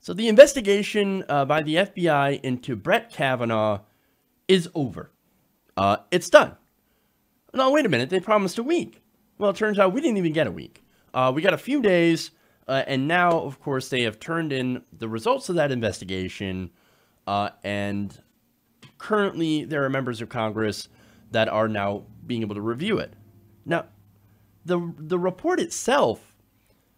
So the investigation by the FBI into Brett Kavanaugh is over. It's done. No, wait a minute. They promised a week. Well, it turns out we didn't even get a week. We got a few days, and now, of course, they have turned in the results of that investigation, and currently there are members of Congress that are now being able to review it. Now, the report itself,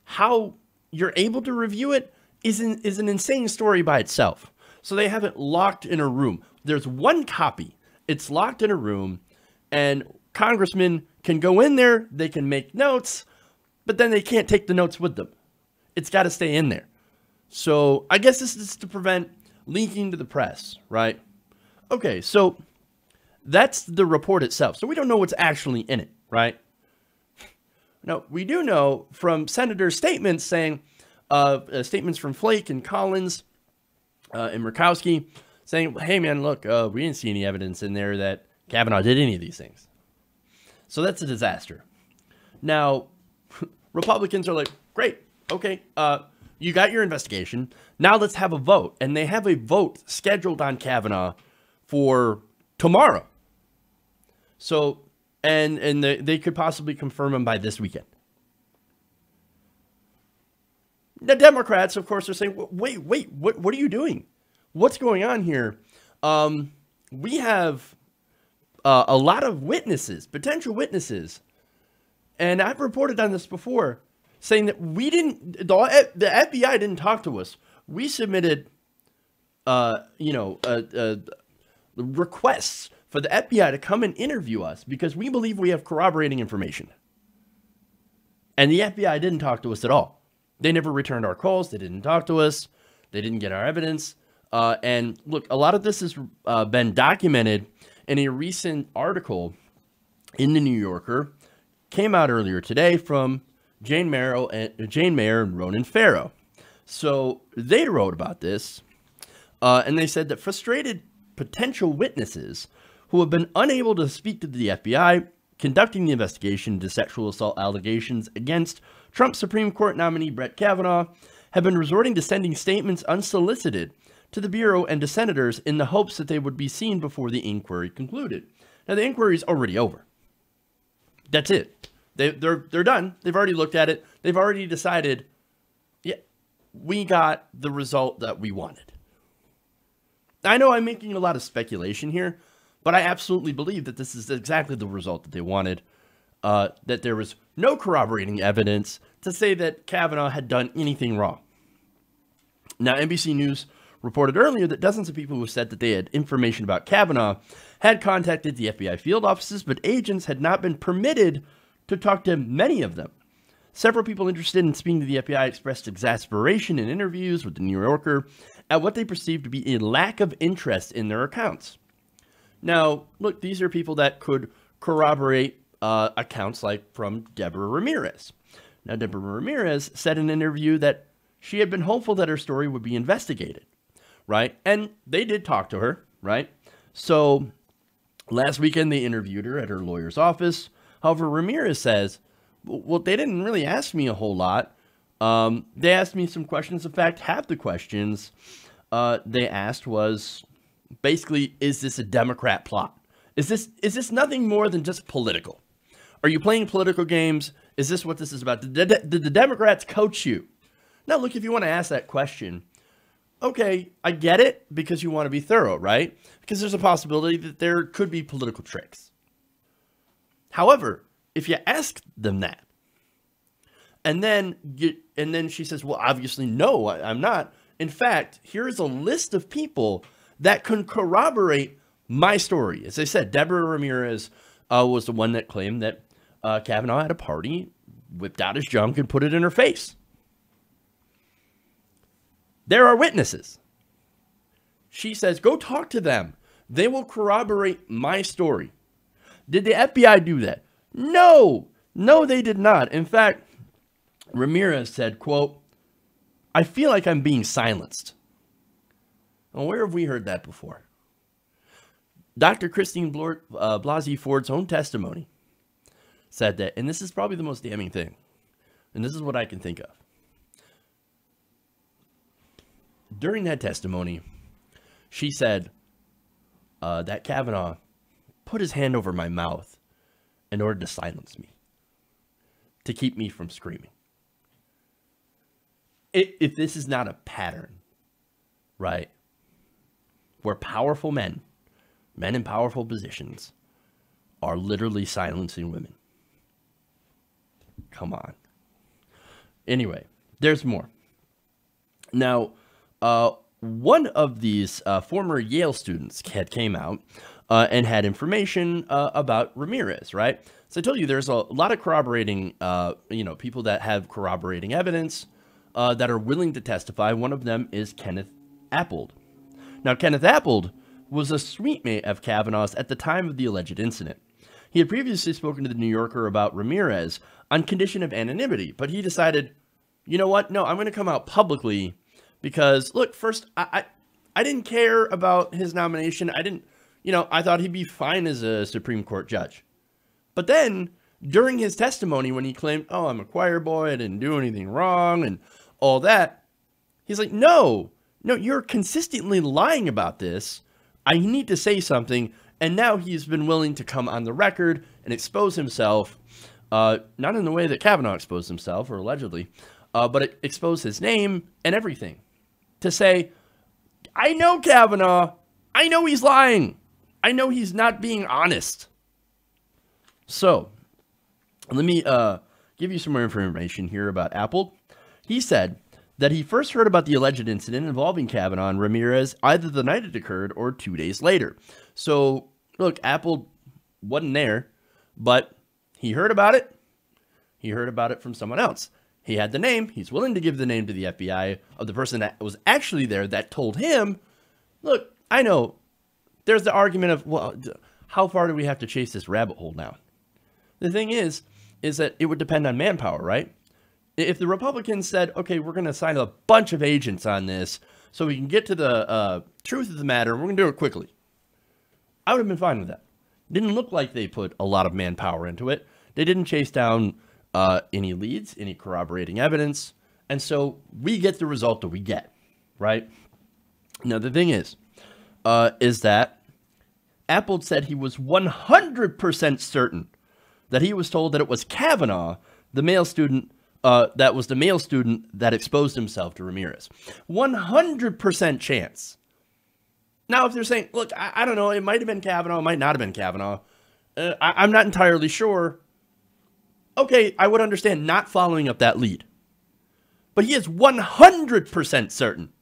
how you're able to review it, is an insane story by itself. So they have it locked in a room. There's one copy. It's locked in a room, and congressmen can go in there, they can make notes, but then they can't take the notes with them. It's got to stay in there. So I guess this is to prevent leaking to the press, right? Okay, so that's the report itself. So we don't know what's actually in it, right? Now, we do know from Senator statements saying, statements from Flake and Collins and Murkowski saying, hey, man, look, we didn't see any evidence in there that Kavanaugh did any of these things. So that's a disaster. Now, Republicans are like, great, okay, you got your investigation. Now let's have a vote. And they have a vote scheduled on Kavanaugh for tomorrow. So, and they could possibly confirm him by this weekend. The Democrats, of course, are saying, wait, what are you doing? What's going on here? We have a lot of witnesses, potential witnesses. And I've reported on this before, saying that we didn't, the FBI didn't talk to us. We submitted, requests for the FBI to come and interview us because we believe we have corroborating information. And the FBI didn't talk to us at all. They never returned our calls. They didn't talk to us. They didn't get our evidence. And look, a lot of this has been documented in a recent article in the New Yorker. Came out earlier today from Jane Mayer and Ronan Farrow. So they wrote about this, and they said that frustrated potential witnesses who have been unable to speak to the FBI conducting the investigation into sexual assault allegations against Trump Supreme Court nominee Brett Kavanaugh have been resorting to sending statements unsolicited to the Bureau and to senators in the hopes that they would be seen before the inquiry concluded. Now, the inquiry is already over. That's it. They're done. They've already looked at it. They've already decided, yeah, we got the result that we wanted. I know I'm making a lot of speculation here, but I absolutely believe that this is exactly the result that they wanted, that there was no corroborating evidence to say that Kavanaugh had done anything wrong. Now, NBC News reported earlier that dozens of people who said that they had information about Kavanaugh had contacted the FBI field offices, but agents had not been permitted to talk to many of them. Several people interested in speaking to the FBI expressed exasperation in interviews with the New Yorker at what they perceived to be a lack of interest in their accounts. Now, look, these are people that could corroborate accounts like from Deborah Ramirez. Now, Deborah Ramirez said in an interview that she had been hopeful that her story would be investigated, right? And they did talk to her, right? So last weekend, they interviewed her at her lawyer's office. However, Ramirez says, well, they didn't really ask me a whole lot. They asked me some questions. In fact, half the questions they asked was basically, is this a Democrat plot? Is this nothing more than just political? Are you playing political games? Is this what this is about? Did the Democrats coach you? Now, look, if you want to ask that question, okay, I get it because you want to be thorough, right? Because there's a possibility that there could be political tricks. However, if you ask them that, and then she says, well, obviously, no, I'm not. In fact, here's a list of people that can corroborate my story. As I said, Deborah Ramirez was the one that claimed that Kavanaugh had a party, whipped out his junk, and put it in her face. There are witnesses. She says, go talk to them. They will corroborate my story. Did the FBI do that? No, they did not. In fact, Ramirez said, quote, I feel like I'm being silenced. Well, where have we heard that before? Dr. Christine Blasey Ford's own testimony said that, and this is probably the most damning thing, and this is what I can think of. during that testimony, she said that Kavanaugh put his hand over my mouth in order to silence me, to keep me from screaming. If this is not a pattern, right, where powerful men in powerful positions, are literally silencing women. Come on. Anyway, there's more. Now, one of these former Yale students came out and had information about Ramirez, right? So I told you there's a lot of corroborating, people that have corroborating evidence that are willing to testify. One of them is Kenneth Appold. Now, Kenneth Appold was a suite mate of Kavanaugh's at the time of the alleged incident. He had previously spoken to the New Yorker about Ramirez on condition of anonymity, but he decided, you know what? No, I'm going to come out publicly because, look, first, I didn't care about his nomination. I thought he'd be fine as a Supreme Court judge. But then, during his testimony, when he claimed, oh, I'm a choir boy, I didn't do anything wrong, and all that, he's like, no, you're consistently lying about this. I need to say something. And now he's been willing to come on the record and expose himself, not in the way that Kavanaugh exposed himself, or allegedly, but expose his name and everything. To say, I know Kavanaugh. I know he's lying. I know he's not being honest. So, let me give you some more information here about Appold. He said that he first heard about the alleged incident involving Kavanaugh and Ramirez either the night it occurred or 2 days later. So, look, Appold wasn't there, but he heard about it. He heard about it from someone else. He had the name. He's willing to give the name to the FBI of the person that was actually there that told him, look, I know there's the argument of, well, how far do we have to chase this rabbit hole now? The thing is that it would depend on manpower, right? If the Republicans said, okay, we're going to assign a bunch of agents on this so we can get to the truth of the matter, we're going to do it quickly, I would have been fine with that. It didn't look like they put a lot of manpower into it. They didn't chase down any leads, any corroborating evidence. And so we get the result that we get, right? Now, the thing is that Appold said he was 100% certain that he was told that it was Kavanaugh, the male student, that was the male student that exposed himself to Ramirez. 100% chance. Now, if they're saying, look, I don't know, it might have been Kavanaugh, it might not have been Kavanaugh, I'm not entirely sure. Okay, I would understand not following up that lead. But he is 100% certain.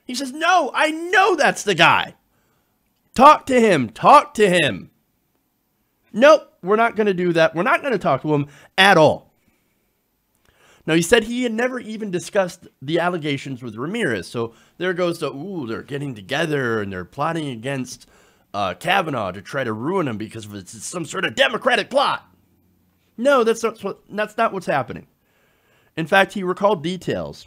He says, no, I know that's the guy. Talk to him. Talk to him. Nope, we're not going to do that. We're not going to talk to him at all. Now, he said he had never even discussed the allegations with Ramirez. So there goes the, ooh, they're getting together and they're plotting against Kavanaugh to try to ruin him because of some sort of Democratic plot. No, that's not what's happening. In fact, he recalled details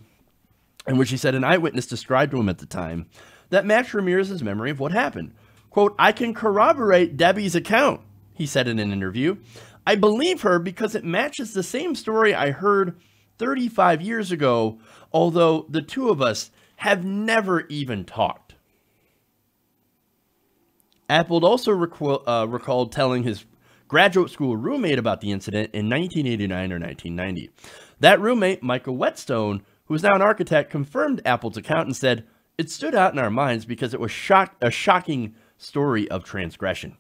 in which he said an eyewitness described to him at the time that matched Ramirez's memory of what happened. Quote, I can corroborate Debbie's account, he said in an interview. I believe her because it matches the same story I heard 35 years ago, although the two of us have never even talked. Appold also recalled telling his graduate school roommate about the incident in 1989 or 1990. That roommate, Michael Whetstone, who is now an architect, confirmed Appold's account and said, it stood out in our minds because it was a shocking story of transgression.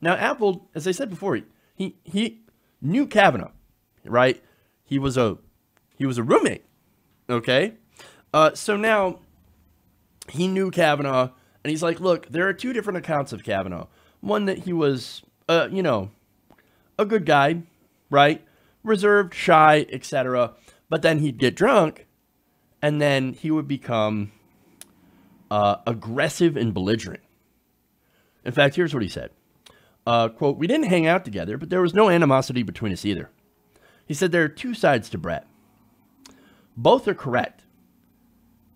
Now, Appold, as I said before, he knew Kavanaugh, right? He was a roommate, okay? So now he knew Kavanaugh, and he's like, look, there are two different accounts of Kavanaugh. One that he was, a good guy, right? Reserved, shy, etc. But then he'd get drunk, and then he would become aggressive and belligerent. In fact, here's what he said. Quote, we didn't hang out together, but there was no animosity between us either. He said there are two sides to Brett. Both are correct.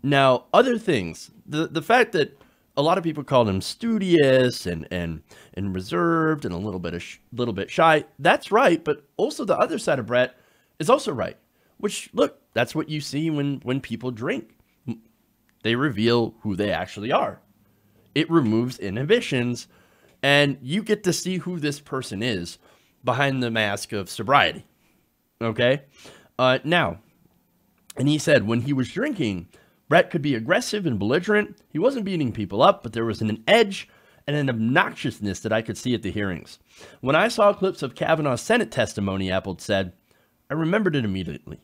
Now, other things, the fact that a lot of people called him studious and reserved and a little bit shy, that's right, but also the other side of Brett is also right. Which, look, that's what you see when people drink. They reveal who they actually are. It removes inhibitions, and you get to see who this person is behind the mask of sobriety. Okay? Now, and he said when he was drinking, Brett could be aggressive and belligerent. He wasn't beating people up, but there was an edge and an obnoxiousness that I could see at the hearings. When I saw clips of Kavanaugh's Senate testimony, Appold said, I remembered it immediately.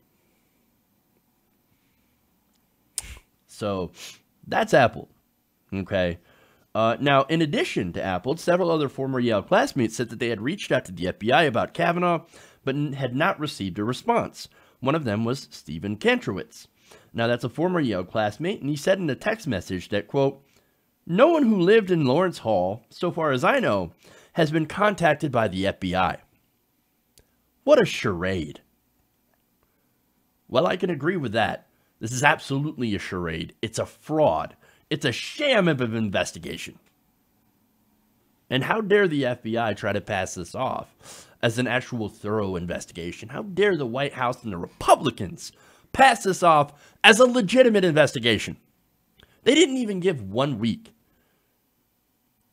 So that's Appold. Okay. Now, in addition to Appold, several other former Yale classmates said that they had reached out to the FBI about Kavanaugh, but had not received a response. One of them was Stephen Kantrowitz. Now, that's a former Yale classmate, and he said in a text message that, quote, no one who lived in Lawrence Hall, so far as I know, has been contacted by the FBI. What a charade. Well, I can agree with that. This is absolutely a charade. It's a fraud. It's a sham of an investigation. And how dare the FBI try to pass this off as an actual thorough investigation? How dare the White House and the Republicans pass this off as a legitimate investigation? They didn't even give 1 week.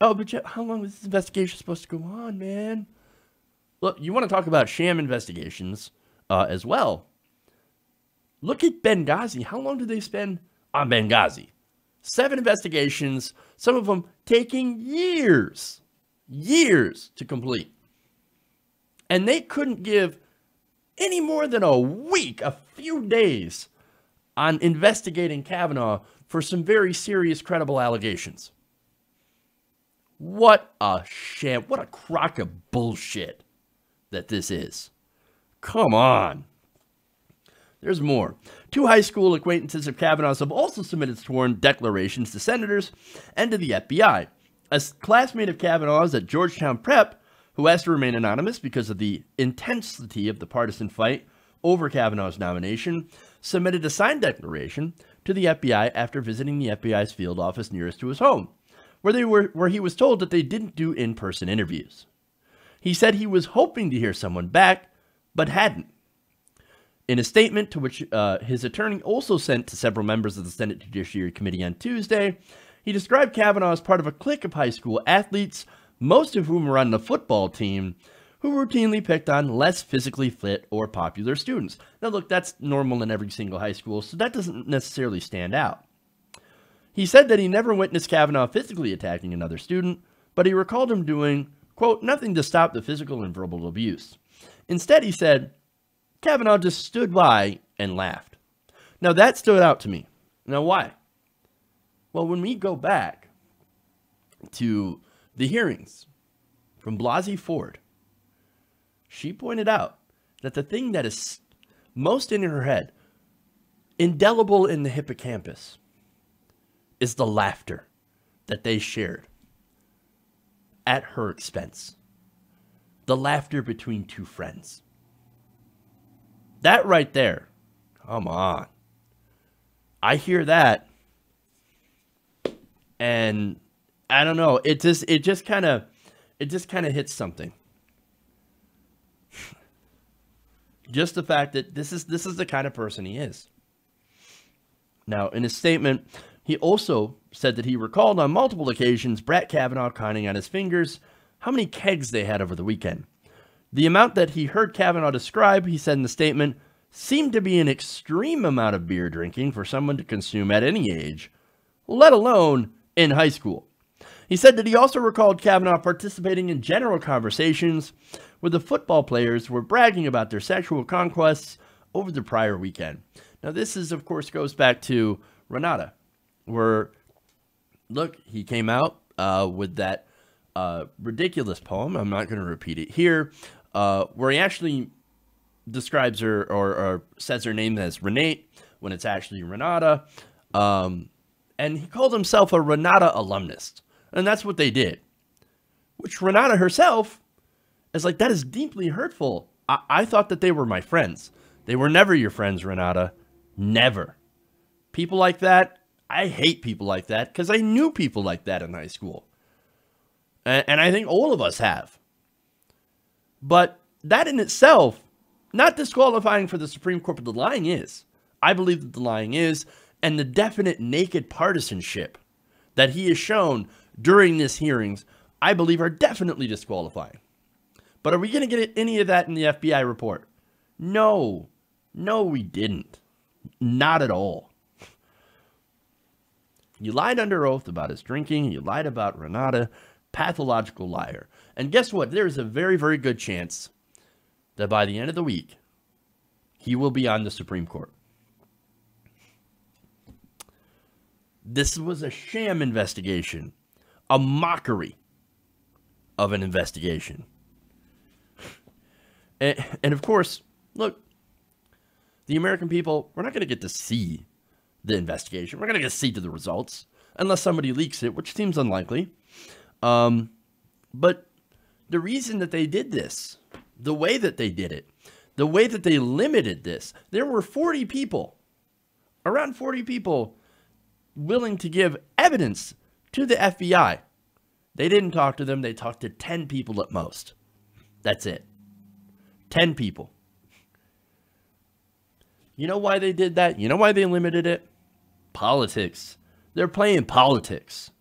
Oh, but how long is this investigation supposed to go on, man? Look, you want to talk about sham investigations as well. Look at Benghazi. How long did they spend on Benghazi? 7 investigations, some of them taking years to complete. And they couldn't give any more than a week, a few days, on investigating Kavanaugh for some very serious, credible allegations. What a sham. What a crock of bullshit that this is. Come on. There's more. 2 high school acquaintances of Kavanaugh's have also submitted sworn declarations to senators and to the FBI. A classmate of Kavanaugh's at Georgetown Prep, who has to remain anonymous because of the intensity of the partisan fight over Kavanaugh's nomination, submitted a signed declaration to the FBI after visiting the FBI's field office nearest to his home, where he was told that they didn't do in-person interviews. He said he was hoping to hear someone back, but hadn't. In a statement to which his attorney also sent to several members of the Senate Judiciary Committee on Tuesday, he described Kavanaugh as part of a clique of high school athletes, most of whom were on the football team, who routinely picked on less physically fit or popular students. Now look, that's normal in every single high school, so that doesn't necessarily stand out. He said that he never witnessed Kavanaugh physically attacking another student, but he recalled him doing, quote, nothing to stop the physical and verbal abuse. Instead, he said, Kavanaugh just stood by and laughed. Now that stood out to me. Now why? Well, when we go back to the hearings from Blasey Ford, she pointed out that the thing that is most in her head, indelible in the hippocampus, is the laughter that they shared at her expense. The laughter between 2 friends. That right there, come on. I hear that, and I don't know. It just kind of hits something. Just the fact that this is the kind of person he is. Now, in his statement, he also said that he recalled on multiple occasions Brett Kavanaugh counting on his fingers how many kegs they had over the weekend. The amount that he heard Kavanaugh describe, he said in the statement, seemed to be an extreme amount of beer drinking for someone to consume at any age, let alone in high school. He said that he also recalled Kavanaugh participating in general conversations where the football players were bragging about their sexual conquests over the prior weekend. Now, this is, of course, goes back to Renata, where, look, he came out with that ridiculous poem. I'm not going to repeat it here, where he actually describes her or says her name as Renate when it's actually Renata. And he called himself a Renata alumnus. And that's what they did. Which Renata herself is like, that is deeply hurtful. I thought that they were my friends. They were never your friends, Renata. Never. People like that, I hate people like that because I knew people like that in high school. And I think all of us have. But that in itself, not disqualifying for the Supreme Court, but the lying is. I believe that the lying is. and the definite naked partisanship that he has shown during these hearings, I believe are definitely disqualifying. But are we going to get any of that in the FBI report? No. No, we didn't. Not at all. You lied under oath about his drinking. You lied about Renata. Pathological liar. And guess what? There's a very, very good chance that by the end of the week, he will be on the Supreme Court. This was a sham investigation. A mockery of an investigation. And of course, look, the American people, we're not going to get to see the investigation. We're going to get to see to the results, unless somebody leaks it, which seems unlikely. But the reason that they did this, the way that they did it, the way that they limited this, there were 40 people, around 40 people, willing to give evidence to the FBI. They didn't talk to them. They talked to 10 people at most. That's it. 10 people. You know why they did that? You know why they limited it? Politics. They're playing politics.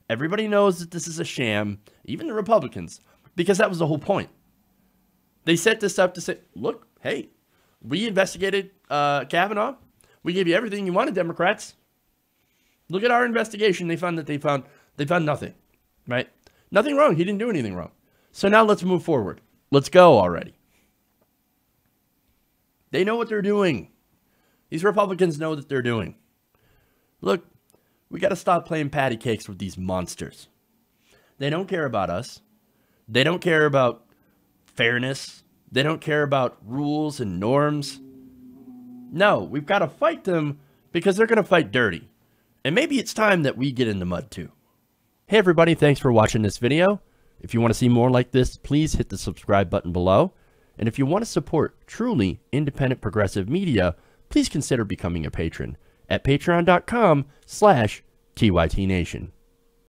Everybody knows that this is a sham, even the Republicans, because that was the whole point. They set this up to say, look, hey, we investigated Kavanaugh. We gave you everything you wanted, Democrats. Look at our investigation. They found nothing, right? Nothing wrong. He didn't do anything wrong. So now let's move forward. Let's go already. They know what they're doing. These Republicans know that they're doing. Look, we got to stop playing patty cakes with these monsters. They don't care about us. They don't care about fairness. They don't care about rules and norms. No, we've got to fight them because they're going to fight dirty. And maybe it's time that we get in the mud too. Hey everybody, thanks for watching this video. If you want to see more like this, please hit the subscribe button below. And if you want to support truly independent progressive media, please consider becoming a patron at patreon.com/TYTNation.